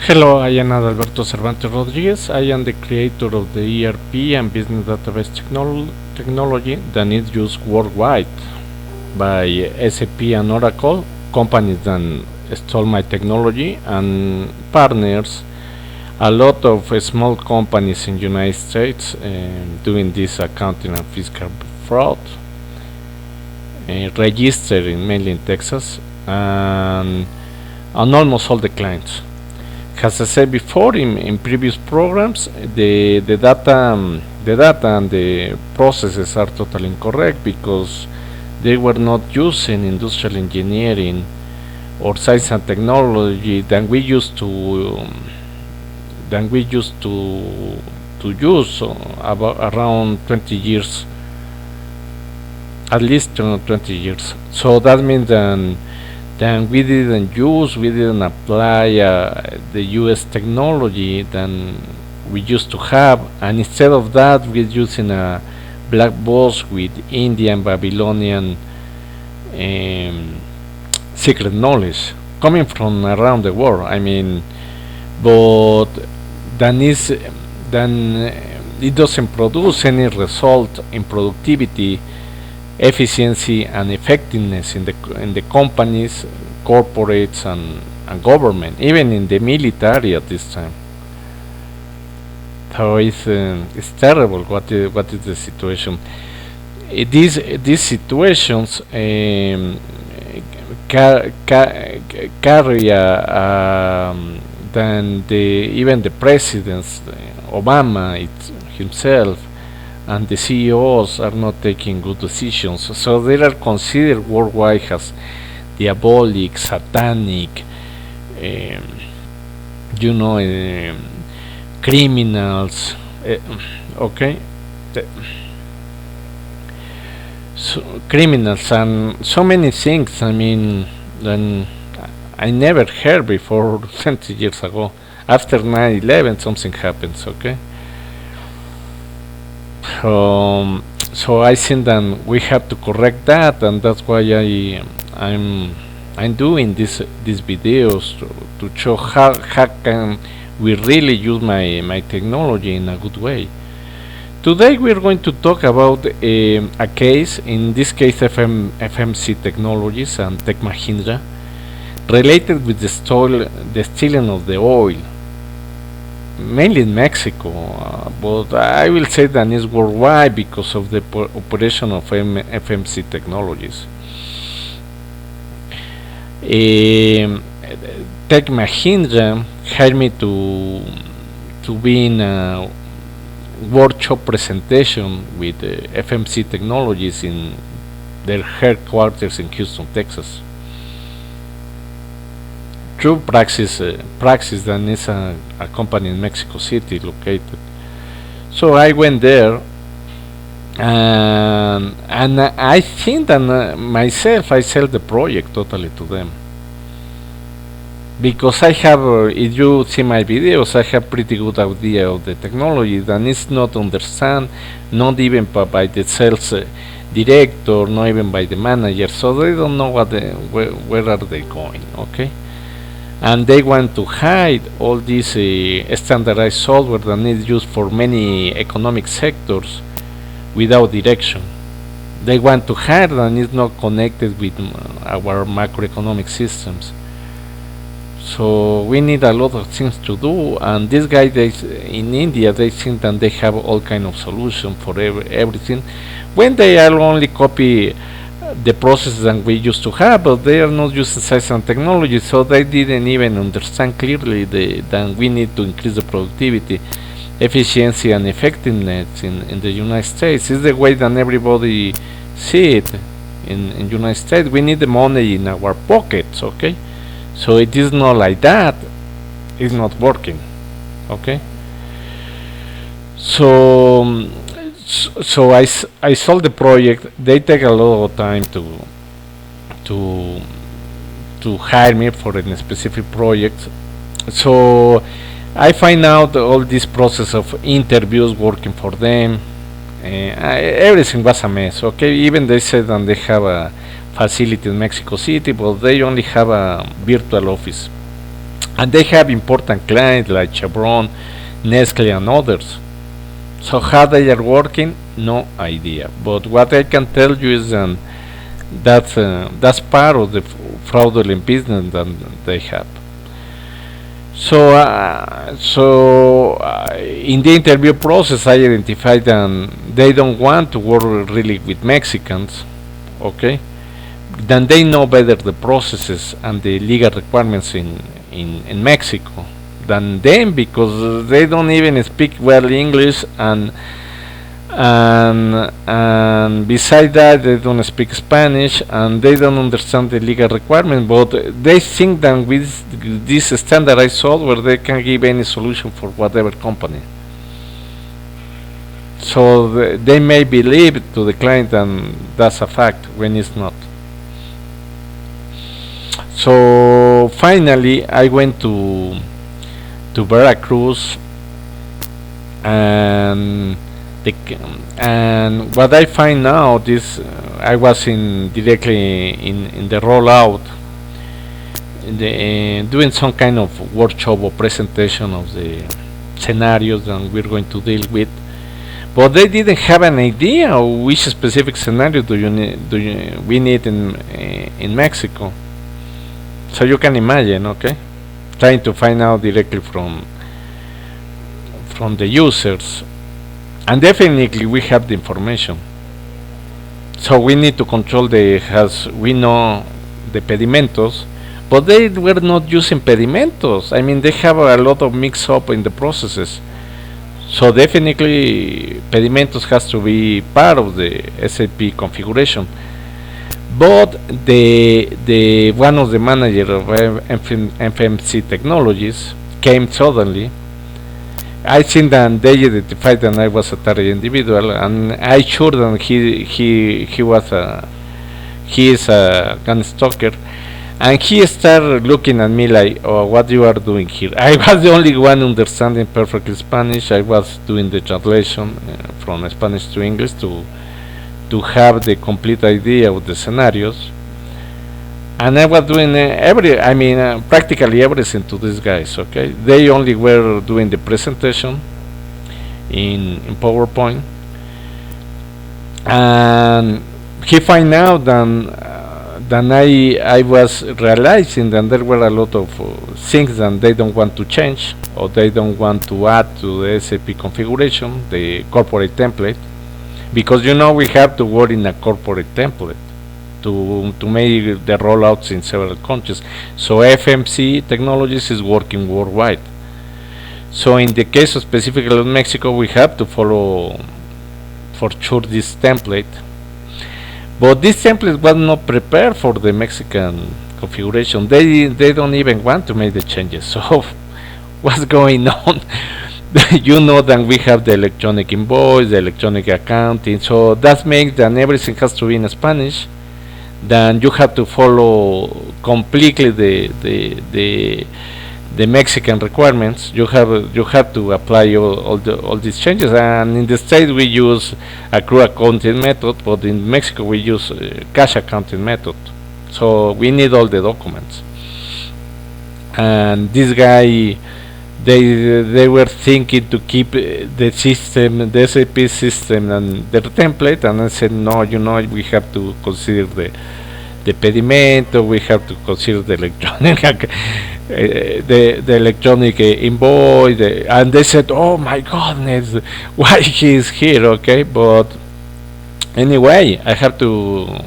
Hello, I am Adalberto Cervantes Rodriguez. I am the creator of the ERP and business database technology that is used worldwide by SAP and Oracle, companies that install my technology, and partners. A lot of small companies in the United States doing this accounting and fiscal fraud, registered mainly in Texas, and almost all the clients. As I said before in previous programs, the data and the processes are totally incorrect because they were not using industrial engineering or science and technology than we used to use about around 20 years, at least 20 years. So that means then we didn't apply the US technology than we used to have, and instead of that we're using a black box with Indian, Babylonian secret knowledge coming from around the world. I mean, but then it doesn't produce any result in productivity, efficiency and effectiveness in the companies, corporates and government, even in the military at this time. So it's terrible. What is the situation? These situations carry then even the presidents, Obama himself, and the CEOs are not taking good decisions, so they are considered worldwide as diabolic, satanic, criminals. Okay, so criminals and so many things. I mean, then I never heard before 20 years ago. After 9/11, something happens. Okay. So I think that we have to correct that, and that's why I'm doing these videos to show how can we really use my technology in a good way. Today we're going to talk about a case, in this case FMC Technologies and TechMahindra, related with the stealing of the oil, mainly in Mexico, but I will say that it's worldwide because of the operation of FMC Technologies. TechMahindra hired me to be in a workshop presentation with FMC Technologies in their headquarters in Houston, Texas. True Praxis that is a company in Mexico City located. So I went there, and I think that myself I sell the project totally to them, because I have, if you see my videos, I have pretty good idea of the technology that is not understand, not even by the sales director, not even by the manager, so they don't know where are they going. Okay. And they want to hide all this standardized software that is used for many economic sectors without direction. They want to hide and it's not connected with our macroeconomic systems. So we need a lot of things to do, and this guy, in India, they think that they have all kind of solution for everything, when they are only copy the processes that we used to have, but they are not using science and technology, so they didn't even understand clearly that we need to increase the productivity, efficiency and effectiveness in the United States. It's the way that everybody see it in the United States. We need the money in our pockets. Okay, so it is not like that. It's not working. Okay, so I sold the project. They take a lot of time to hire me for a specific project. So I find out all this process of interviews working for them. Everything was a mess. Okay, even they said that they have a facility in Mexico City, but they only have a virtual office. and they have important clients like Chevron, Nestle, and others. So how they are working, no idea. But what I can tell you is that's part of the fraudulent business that they have. In the interview process, I identified that they don't want to work really with Mexicans, okay? Then they know better the processes and the legal requirements in Mexico than them, because they don't even speak well English, and besides that they don't speak Spanish and they don't understand the legal requirements, but they think that with this standardized software they can give any solution for whatever company. So they may believe to the client, and that's a fact when it's not. So finally I went to Veracruz, and what I find now, I was directly in the rollout, doing some kind of workshop or presentation of the scenarios that we're going to deal with, but they didn't have an idea of which specific scenario we need in Mexico. So you can imagine, okay, trying to find out directly from the users. And definitely we have the information, so we need to control we know the pedimentos, but they were not using pedimentos. I mean, they have a lot of mix up in the processes, so definitely pedimentos has to be part of the SAP configuration. But the one of the manager of FMC Technologies came suddenly. I think that they identified that I was a target individual, and I sure that he is a gun stalker, and he started looking at me like, oh, what you are doing here? I was the only one understanding perfectly Spanish. I was doing the translation from Spanish to English to have the complete idea of the scenarios, and I was doing practically everything to these guys. Okay, they only were doing the presentation in PowerPoint, and he find out that I was realizing that there were a lot of things that they don't want to change, or they don't want to add to the SAP configuration, the corporate template, because we have to work in a corporate template to make the rollouts in several countries. So FMC Technologies is working worldwide. So in the case of specifically of Mexico, we have to follow for sure this template. But this template was not prepared for the Mexican configuration. They don't even want to make the changes. So what's going on? That we have the electronic invoice, the electronic accounting. So that makes that everything has to be in Spanish. Then you have to follow completely the Mexican requirements. You have to apply all these changes. And in the States we use accrual accounting method, but in Mexico we use cash accounting method. So we need all the documents. And this guy, they were thinking to keep the system, the SAP system, and their template, and I said no. We have to consider the pedimento. We have to consider the electronic the electronic invoice, and they said, oh my goodness, why he is here? Okay, but anyway, I have to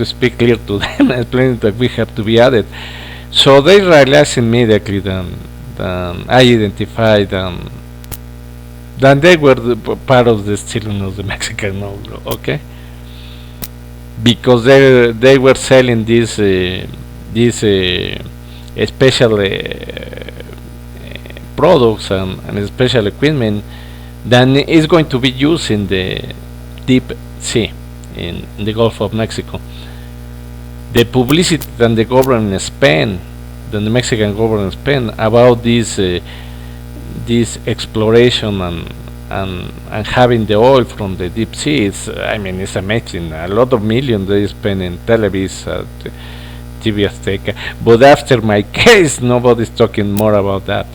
speak clear to them and explain that we have to be added. So they realized immediately that I identified that they were part of the stealing of the Mexican logo, okay? Because they were selling this special products and special equipment that is going to be used in the deep sea in the Gulf of Mexico. The publicity that the government spent, that the Mexican government spent about this exploration and having the oil from the deep sea, it's amazing. A lot of millions they spend in Televisa, TV Azteca. But after my case, nobody's talking more about that.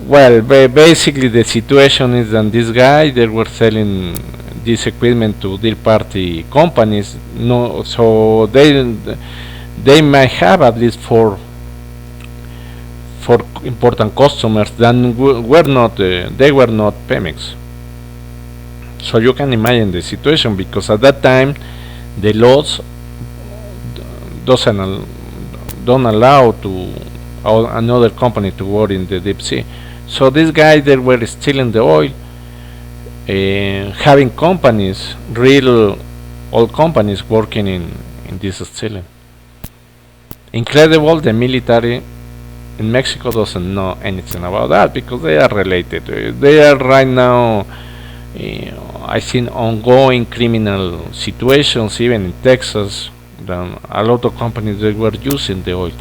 Well, basically the situation is that this guy, they were selling this equipment to third-party companies. No, so they might have at least four important customers that were not they were not Pemex. So you can imagine the situation, because at that time the laws don't allow to another company to work in the deep sea. So these guys, they were stealing the oil, having companies, real oil companies, working in this stealing. Incredible, the military in Mexico doesn't know anything about that, because they are related. They are right now, I think, ongoing criminal situations, even in Texas. A lot of companies, they were using the oil.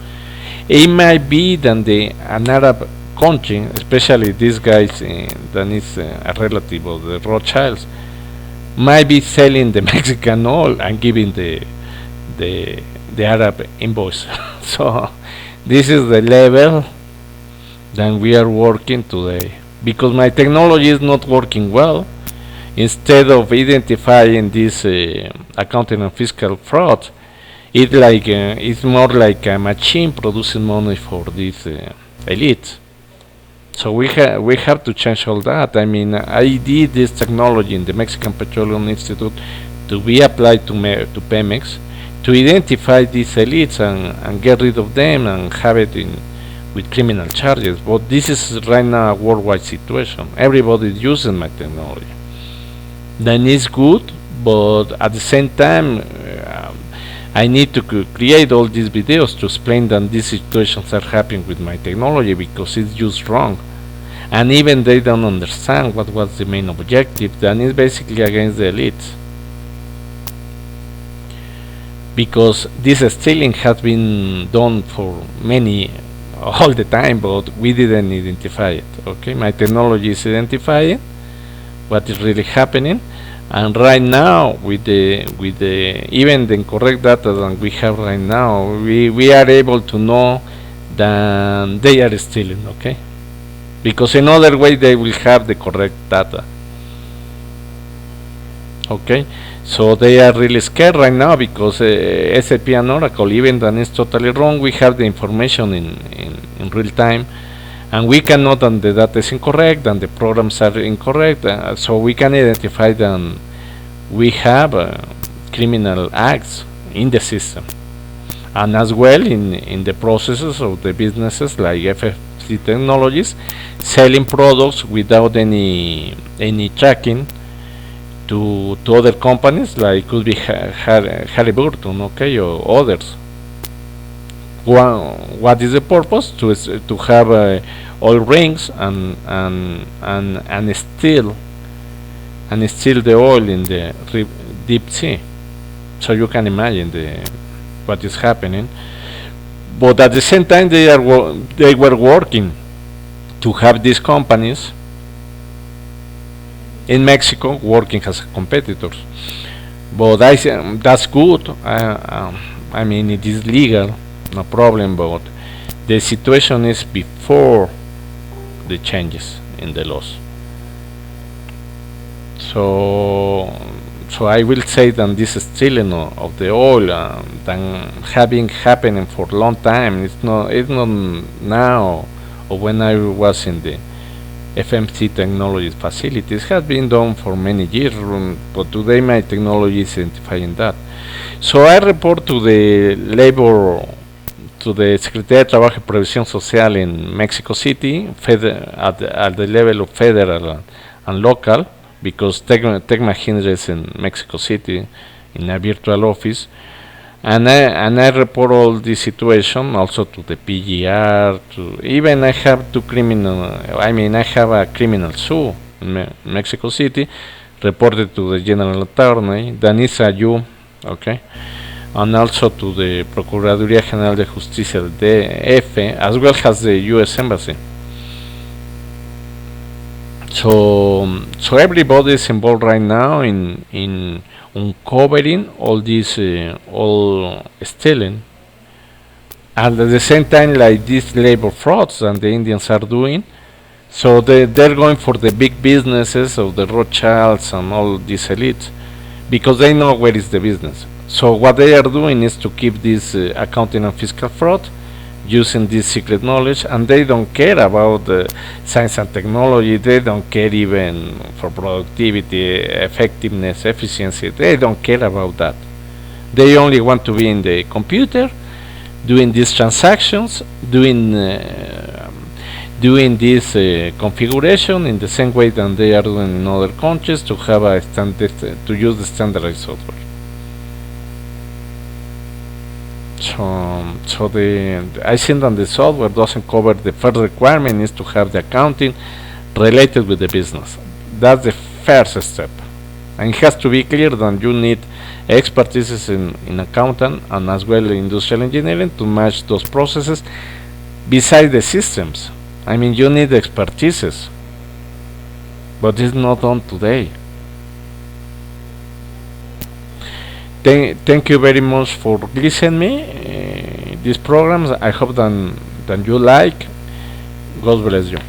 It might be that an Arab country, especially these guys that is a relative of the Rothschilds, might be selling the Mexican oil and giving the Arab invoice. So this is the level that we are working today, because my technology is not working well. Instead of identifying this accounting and fiscal fraud, it's more like a machine producing money for this elite. So we have to change all that. I mean, I did this technology in the Mexican Petroleum Institute to be applied to Pemex, to identify these elites and get rid of them and have it with criminal charges. But this is right now a worldwide situation. Everybody is using my technology. Then it's good, but at the same time, I need to create all these videos to explain that these situations are happening with my technology because it's used wrong. And even they don't understand what was the main objective, that is basically against the elites. Because this stealing has been done for all the time, but we didn't identify it. Okay, my technology is identifying what is really happening. And right now, with the even the incorrect data that we have right now, we are able to know that they are stealing. Okay, because in other way they will have the correct data. Okay, so they are really scared right now because SAP and Oracle, even that is totally wrong, we have the information in real time. And we can know that the data is incorrect and the programs are incorrect, so we can identify that we have criminal acts in the system, and as well in the processes of the businesses like FMC Technologies, selling products without any tracking to other companies, like could be Adalberto, okay, or others. What is the purpose? To have oil rings and steal the oil in the deep sea. So you can imagine what is happening. But at the same time, they were working to have these companies in Mexico working as competitors. But that's good. I mean, it is legal. No problem, but the situation is before the changes in the laws. So I will say that this stealing of the oil that having happening for a long time. It's not now or when I was in the FMC Technologies facilities. Has been done for many years, but today my technology is identifying that. So I report to the Secretaría de Trabajo y Previsión Social in Mexico City, at the level of federal and local, because TechMahindra is in Mexico City in a virtual office, and I report all this situation also to the PGR. Even I have I have a criminal suit in Mexico City, reported to the General Attorney, Danisa Yu, okay, and also to the Procuraduría General de Justicia del DF, as well as the U.S. Embassy. So everybody is involved right now in uncovering all this all stealing and at the same time, like these labor frauds that the Indians are doing, so they're going for the big businesses of the Rothschilds and all these elites because they know where is the business. So what they are doing is to keep this accounting and fiscal fraud using this secret knowledge, and they don't care about science and technology. They don't care even for productivity, effectiveness, efficiency. They don't care about that. They only want to be in the computer doing these transactions, doing this configuration in the same way that they are doing in other countries to have a standard, to use the standardized software. So I think that the software doesn't cover the first requirement is to have the accounting related with the business. That's the first step, and it has to be clear that you need expertise in accounting and as well industrial engineering to match those processes beside the systems. I mean, you need expertise, but it's not done today. Thank you very much for listening me these programs. I hope that you like. God bless you.